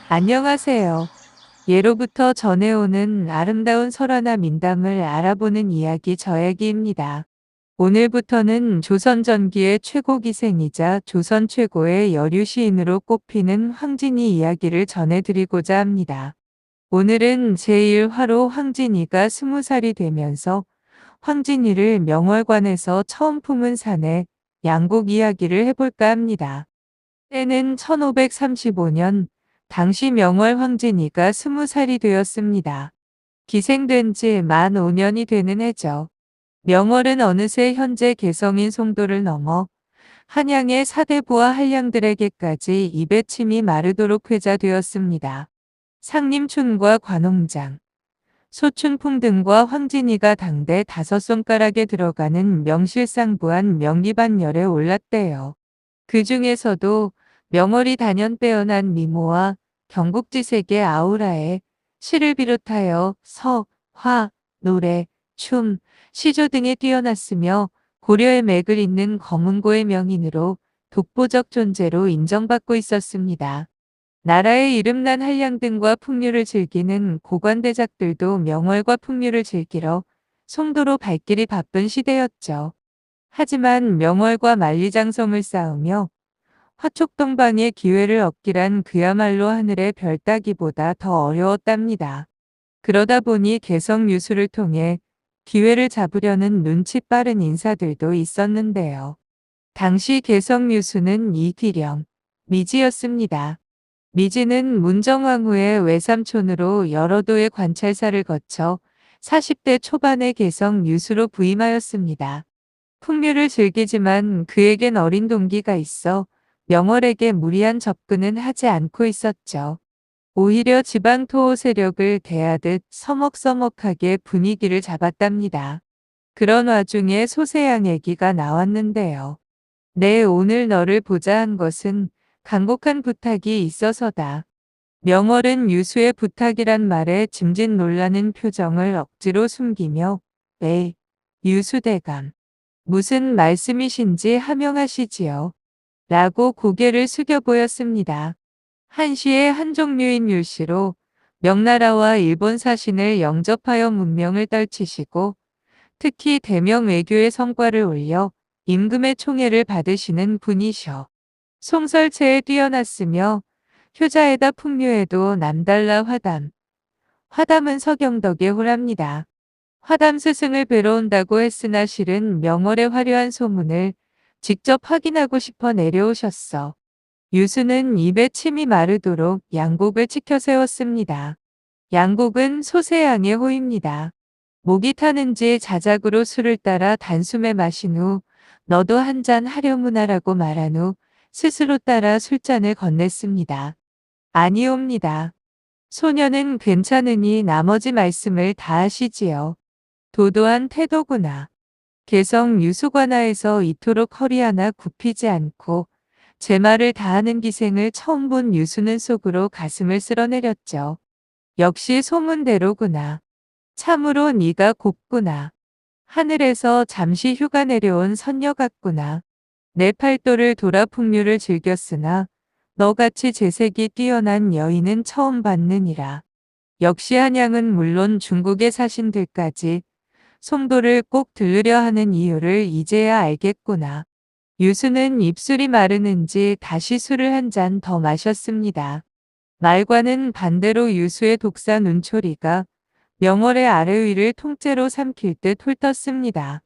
안녕하세요. 예로부터 전해오는 아름다운 설화나 민담을 알아보는 이야기 저야기입니다. 오늘부터는 조선 전기의 최고 기생이자 조선 최고의 여류 시인으로 꼽히는 황진이 이야기를 전해드리고자 합니다. 오늘은 제1화로 황진이가 20살이 되면서 황진이를 명월관에서 처음 품은 사내 양곡 이야기를 해볼까 합니다. 때는 1535년, 당시 명월 황진이가 20살이 되었습니다. 기생된 지 만 5년이 되는 해죠. 명월은 어느새 현재 개성인 송도를 넘어 한양의 사대부와 한량들에게까지 입에 침이 마르도록 회자되었습니다. 상림춘과 관홍장, 소춘풍 등과 황진이가 당대 5손가락에 들어가는 명실상부한 명기반열에 올랐대요. 그 중에서도 명월이 단연 빼어난 미모와 경국지색의 아우라에 시를 비롯하여 서, 화, 노래, 춤, 시조 등에 뛰어났으며 고려의 맥을 잇는 검은고의 명인으로 독보적 존재로 인정받고 있었습니다. 나라의 이름난 한량 등과 풍류를 즐기는 고관대작들도 명월과 풍류를 즐기러 송도로 발길이 바쁜 시대였죠. 하지만 명월과 만리장성을 쌓으며 화촉동방의 기회를 얻기란 그야말로 하늘의 별 따기보다 더 어려웠답니다. 그러다 보니 개성유수를 통해 기회를 잡으려는 눈치 빠른 인사들도 있었는데요. 당시 개성유수는 이귀령, 미지였습니다. 미지는 문정왕후의 외삼촌으로 여러 도의 관찰사를 거쳐 40대 초반의 개성유수로 부임하였습니다. 풍류를 즐기지만 그에겐 어린 동기가 있어 명월에게 무리한 접근은 하지 않고 있었죠. 오히려 지방 토호 세력을 대하듯 서먹서먹하게 분위기를 잡았답니다. 그런 와중에 소세양 얘기가 나왔는데요. 네, 오늘 너를 보자 한 것은 간곡한 부탁이 있어서다. 명월은 유수의 부탁이란 말에 짐짓 놀라는 표정을 억지로 숨기며 네, 유수대감. 무슨 말씀이신지 하명하시지요. 라고 고개를 숙여 보였습니다. 한시의 한 종류인 율시로 명나라와 일본 사신을 영접하여 문명을 떨치시고 특히 대명 외교의 성과를 올려 임금의 총애를 받으시는 분이셔. 송설체에 뛰어났으며 효자에다 풍류에도 남달라 화담. 화담은 서경덕의 호랍니다. 화담 스승을 뵈러 온다고 했으나 실은 명월의 화려한 소문을 직접 확인하고 싶어 내려오셨어. 유수는 입에 침이 마르도록 양곡을 치켜 세웠습니다. 양곡은 소세양의 호입니다. 목이 타는지 자작으로 술을 따라 단숨에 마신 후 너도 한 잔 하려무나라고 말한 후 스스로 따라 술잔을 건넸습니다. 아니옵니다. 소녀는 괜찮으니 나머지 말씀을 다 하시지요. 도도한 태도구나. 개성 유수관하에서 이토록 허리 하나 굽히지 않고 제 말을 다하는 기생을 처음 본 유수는 속으로 가슴을 쓸어내렸죠. 역시 소문대로구나. 참으로 네가 곱구나. 하늘에서 잠시 휴가 내려온 선녀 같구나. 내 팔도를 돌아 풍류를 즐겼으나 너같이 재색이 뛰어난 여인은 처음 봤느니라. 역시 한양은 물론 중국의 사신들까지 송도를 꼭 들르려 하는 이유를 이제야 알겠구나. 유수는 입술이 마르는지 다시 술을 한 잔 더 마셨습니다. 말과는 반대로 유수의 독사 눈초리가 명월의 아래 위를 통째로 삼킬 듯 훑었습니다.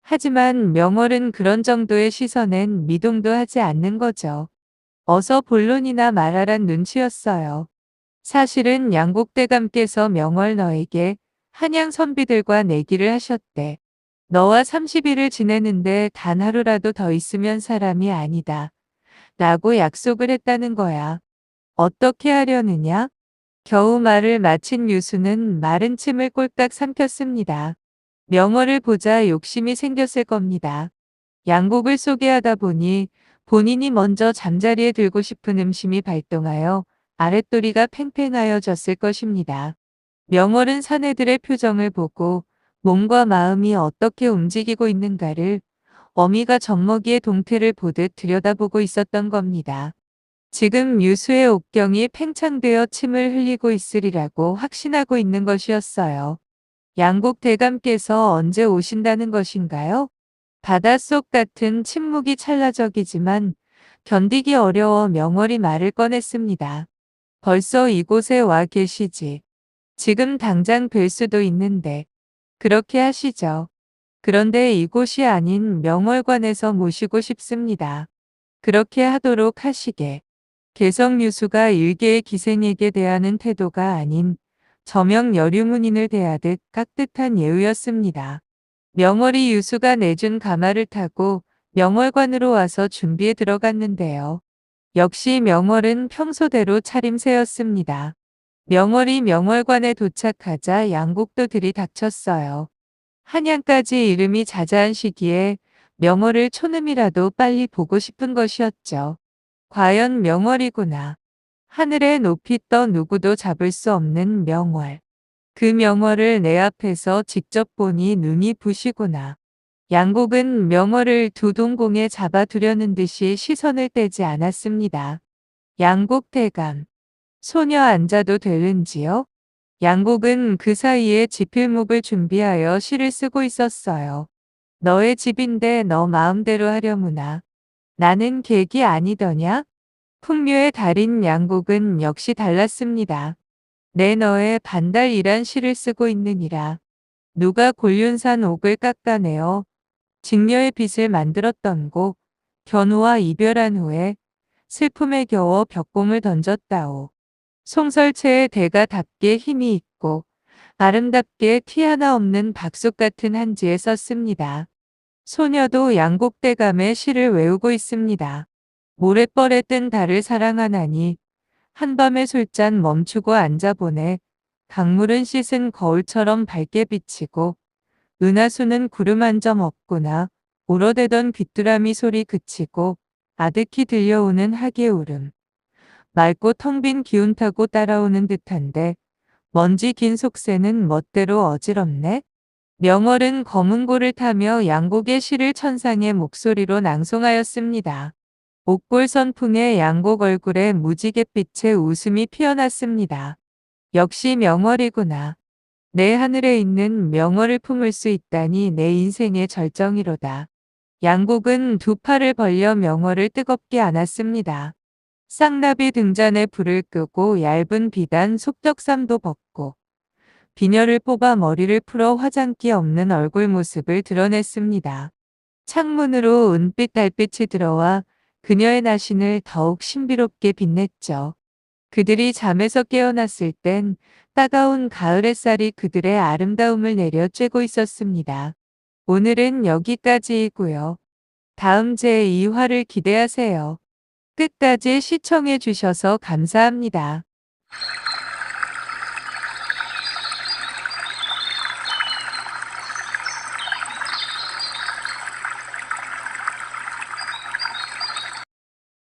하지만 명월은 그런 정도의 시선엔 미동도 하지 않는 거죠. 어서 본론이나 말하란 눈치였어요. 사실은 양곡대감께서 명월 너에게 한양 선비들과 내기를 하셨대. 너와 30일을 지내는데 단 하루라도 더 있으면 사람이 아니다. 라고 약속을 했다는 거야. 어떻게 하려느냐? 겨우 말을 마친 유수는 마른 침을 꼴딱 삼켰습니다. 명월을 보자 욕심이 생겼을 겁니다. 양곡을 소개하다 보니 본인이 먼저 잠자리에 들고 싶은 음심이 발동하여 아랫도리가 팽팽하여졌을 것입니다. 명월은 사내들의 표정을 보고 몸과 마음이 어떻게 움직이고 있는가를 어미가 젖먹이의 동태를 보듯 들여다보고 있었던 겁니다. 지금 유수의 옥경이 팽창되어 침을 흘리고 있으리라고 확신하고 있는 것이었어요. 양국 대감께서 언제 오신다는 것인가요? 바닷속 같은 침묵이 찰나적이지만 견디기 어려워 명월이 말을 꺼냈습니다. 벌써 이곳에 와 계시지. 지금 당장 뵐 수도 있는데. 그렇게 하시죠. 그런데 이곳이 아닌 명월관에서 모시고 싶습니다. 그렇게 하도록 하시게. 개성유수가 일개의 기생에게 대하는 태도가 아닌 저명 여류문인을 대하듯 깍듯한 예우였습니다. 명월이 유수가 내준 가마를 타고 명월관으로 와서 준비에 들어갔는데요. 역시 명월은 평소대로 차림새였습니다. 명월이 명월관에 도착하자 양곡도 들이닥쳤어요. 한양까지 이름이 자자한 시기에 명월을 촌음이라도 빨리 보고 싶은 것이었죠. 과연 명월이구나. 하늘에 높이 떠 누구도 잡을 수 없는 명월. 그 명월을 내 앞에서 직접 보니 눈이 부시구나. 양곡은 명월을 두 동공에 잡아두려는 듯이 시선을 떼지 않았습니다. 양곡 대감. 소녀 앉아도 되는지요? 양곡은 그 사이에 지필목을 준비하여 시를 쓰고 있었어요. 너의 집인데 너 마음대로 하려무나. 나는 객이 아니더냐? 풍류의 달인 양곡은 역시 달랐습니다. 내 너의 반달이란 시를 쓰고 있느니라. 누가 곤륜산 옥을 깎아내어 직녀의 빛을 만들었던 곡, 견우와 이별한 후에 슬픔에 겨워 벽공을 던졌다오. 송설체의 대가답게 힘이 있고 아름답게 티 하나 없는 박숙 같은 한지에 썼습니다. 소녀도 양곡대감의 시를 외우고 있습니다. 모래벌에 뜬 달을 사랑하나니 한밤의 술잔 멈추고 앉아보네. 강물은 씻은 거울처럼 밝게 비치고 은하수는 구름 한 점 없구나. 울어대던 귀뚜라미 소리 그치고 아득히 들려오는 하계 울음. 맑고 텅 빈 기운 타고 따라오는 듯한데 먼지 긴 속새는 멋대로 어지럽네. 명월은 검은고를 타며 양곡의 시를 천상의 목소리로 낭송하였습니다. 옥골 선풍에 양곡 얼굴에 무지갯빛의 웃음이 피어났습니다. 역시 명월이구나. 내 하늘에 있는 명월을 품을 수 있다니 내 인생의 절정이로다. 양곡은 두 팔을 벌려 명월을 뜨겁게 안았습니다. 쌍나비 등잔에 불을 끄고 얇은 비단 속적삼도 벗고 비녀를 뽑아 머리를 풀어 화장기 없는 얼굴 모습을 드러냈습니다. 창문으로 은빛 달빛이 들어와 그녀의 나신을 더욱 신비롭게 빛냈죠. 그들이 잠에서 깨어났을 땐 따가운 가을 햇살이 그들의 아름다움을 내려 쬐고 있었습니다. 오늘은 여기까지이고요. 다음 제2화를 기대하세요. 끝까지 시청해 주셔서 감사합니다.